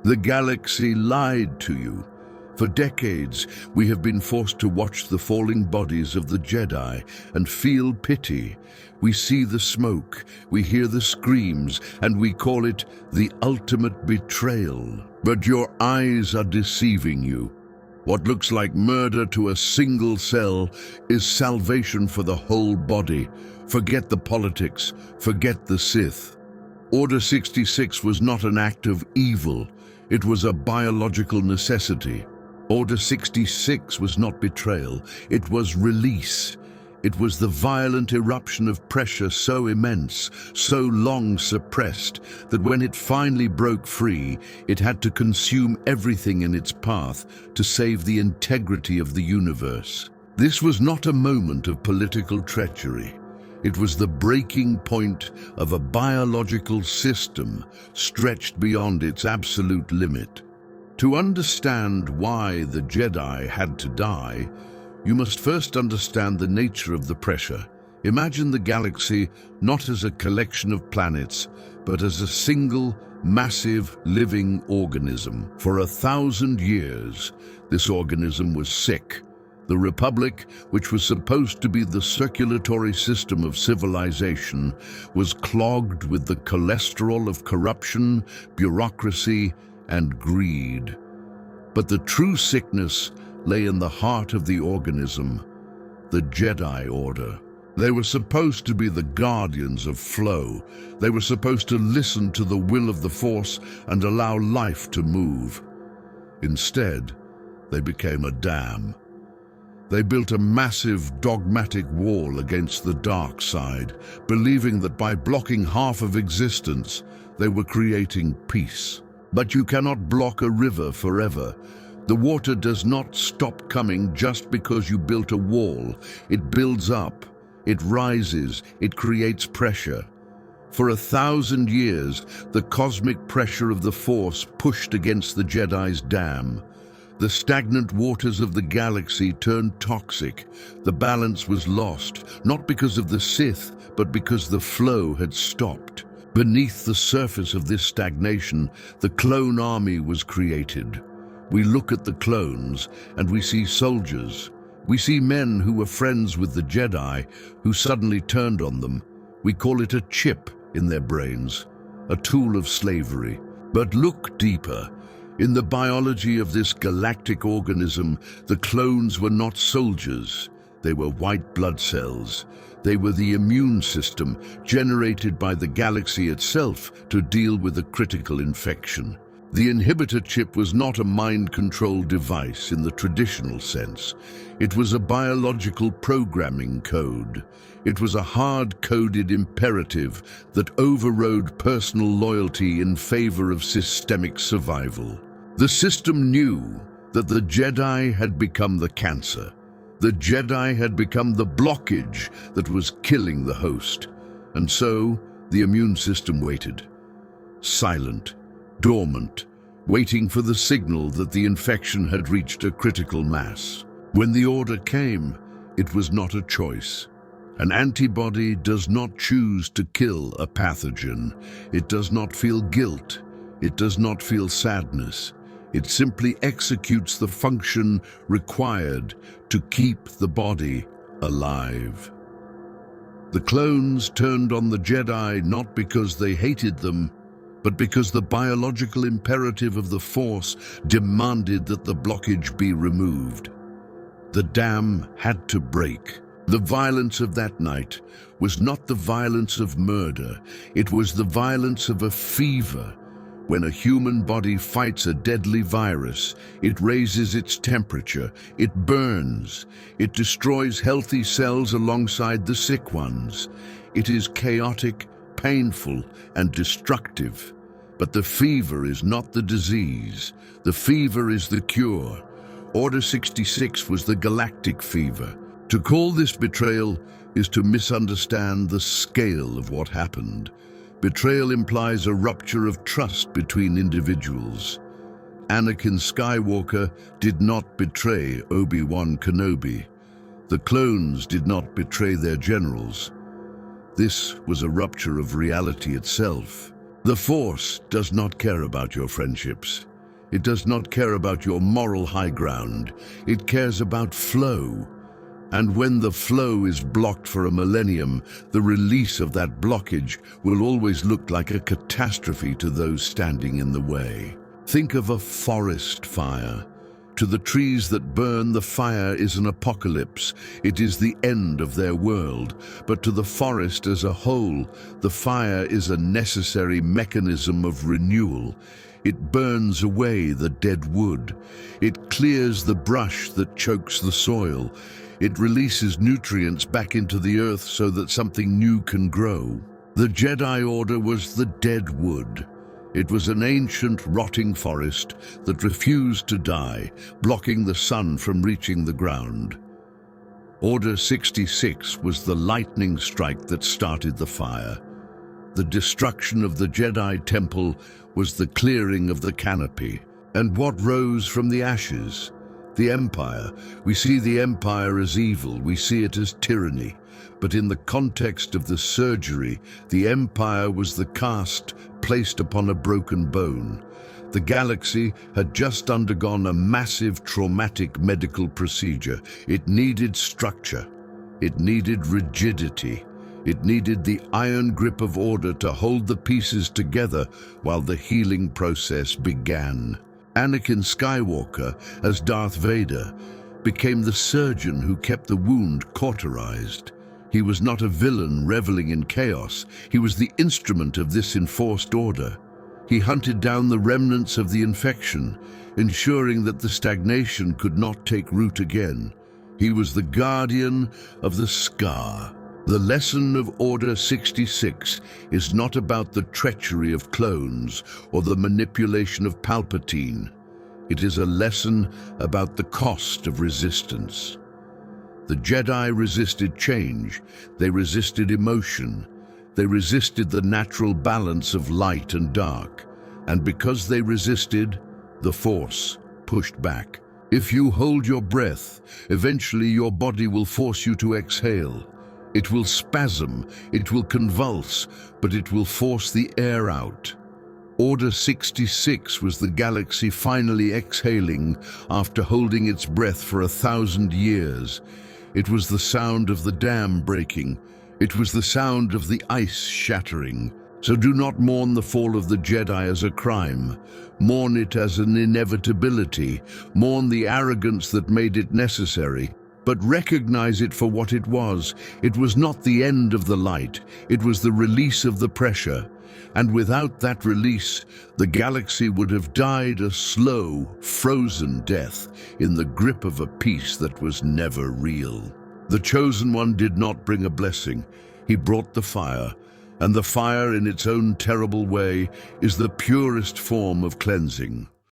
The galaxy lied to you. For decades, we have been forced to watch the falling bodies of the Jedi and feel pity. We see the smoke, we hear the screams, and we call it the ultimate betrayal. But your eyes are deceiving you. What looks like murder to a single cell is salvation for the whole body. Forget the politics, forget the Sith. Order 66 was not an act of evil, it was a biological necessity. Order 66 was not betrayal, it was release. It was the violent eruption of pressure so immense, so long suppressed, that when it finally broke free, it had to consume everything in its path to save the integrity of the universe. This was not a moment of political treachery. It was the breaking point of a biological system stretched beyond its absolute limit. To understand why the Jedi had to die, you must first understand the nature of the pressure. Imagine the galaxy not as a collection of planets, but as a single, massive, living organism. For 1,000 years, this organism was sick. The Republic, which was supposed to be the circulatory system of civilization, was clogged with the cholesterol of corruption, bureaucracy, and greed. But the true sickness lay in the heart of the organism, the Jedi Order. They were supposed to be the guardians of flow. They were supposed to listen to the will of the Force and allow life to move. Instead, they became a dam. They built a massive dogmatic wall against the dark side, believing that by blocking half of existence, they were creating peace. But you cannot block a river forever. The water does not stop coming just because you built a wall. It builds up, it rises, it creates pressure. For 1,000 years, the cosmic pressure of the Force pushed against the Jedi's dam. The stagnant waters of the galaxy turned toxic. The balance was lost, not because of the Sith, but because the flow had stopped. Beneath the surface of this stagnation, the clone army was created. We look at the clones, and we see soldiers. We see men who were friends with the Jedi, who suddenly turned on them. We call it a chip in their brains, a tool of slavery. But look deeper. In the biology of this galactic organism, the clones were not soldiers. They were white blood cells. They were the immune system generated by the galaxy itself to deal with a critical infection. The inhibitor chip was not a mind control device in the traditional sense. It was a biological programming code. It was a hard-coded imperative that overrode personal loyalty in favor of systemic survival. The system knew that the Jedi had become the cancer. The Jedi had become the blockage that was killing the host. And so, the immune system waited. Silent, dormant, waiting for the signal that the infection had reached a critical mass. When the order came, it was not a choice. An antibody does not choose to kill a pathogen. It does not feel guilt. It does not feel sadness. It simply executes the function required to keep the body alive. The clones turned on the Jedi not because they hated them, but because the biological imperative of the Force demanded that the blockage be removed. The dam had to break. The violence of that night was not the violence of murder, it was the violence of a fever. When a human body fights a deadly virus, it raises its temperature, it burns, it destroys healthy cells alongside the sick ones. It is chaotic, painful, and destructive. But the fever is not the disease. The fever is the cure. Order 66 was the galactic fever. To call this betrayal is to misunderstand the scale of what happened. Betrayal implies a rupture of trust between individuals. Anakin Skywalker did not betray Obi-Wan Kenobi. The clones did not betray their generals. This was a rupture of reality itself. The Force does not care about your friendships. It does not care about your moral high ground. It cares about flow. And when the flow is blocked for a millennium, the release of that blockage will always look like a catastrophe to those standing in the way. Think of a forest fire. To the trees that burn, the fire is an apocalypse. It is the end of their world. But to the forest as a whole, the fire is a necessary mechanism of renewal. It burns away the dead wood. It clears the brush that chokes the soil. It releases nutrients back into the earth so that something new can grow. The Jedi Order was the dead wood. It was an ancient, rotting forest that refused to die, blocking the sun from reaching the ground. Order 66 was the lightning strike that started the fire. The destruction of the Jedi Temple was the clearing of the canopy. And what rose from the ashes? The Empire. We see the Empire as evil, we see it as tyranny. But in the context of the surgery, the Empire was the cast placed upon a broken bone. The galaxy had just undergone a massive traumatic medical procedure. It needed structure. It needed rigidity. It needed the iron grip of order to hold the pieces together while the healing process began. Anakin Skywalker, as Darth Vader, became the surgeon who kept the wound cauterized. He was not a villain reveling in chaos. He was the instrument of this enforced order. He hunted down the remnants of the infection, ensuring that the stagnation could not take root again. He was the guardian of the scar. The lesson of Order 66 is not about the treachery of clones or the manipulation of Palpatine. It is a lesson about the cost of resistance. The Jedi resisted change. They resisted emotion. They resisted the natural balance of light and dark. And because they resisted, the Force pushed back. If you hold your breath, eventually your body will force you to exhale. It will spasm, it will convulse, but it will force the air out. Order 66 was the galaxy finally exhaling after holding its breath for 1,000 years. It was the sound of the dam breaking. It was the sound of the ice shattering. So do not mourn the fall of the Jedi as a crime. Mourn it as an inevitability. Mourn the arrogance that made it necessary. But recognize it for what it was. It was not the end of the light. It was the release of the pressure. And without that release, the galaxy would have died a slow, frozen death in the grip of a peace that was never real. The Chosen One did not bring a blessing. He brought the fire. And the fire, in its own terrible way, is the purest form of cleansing.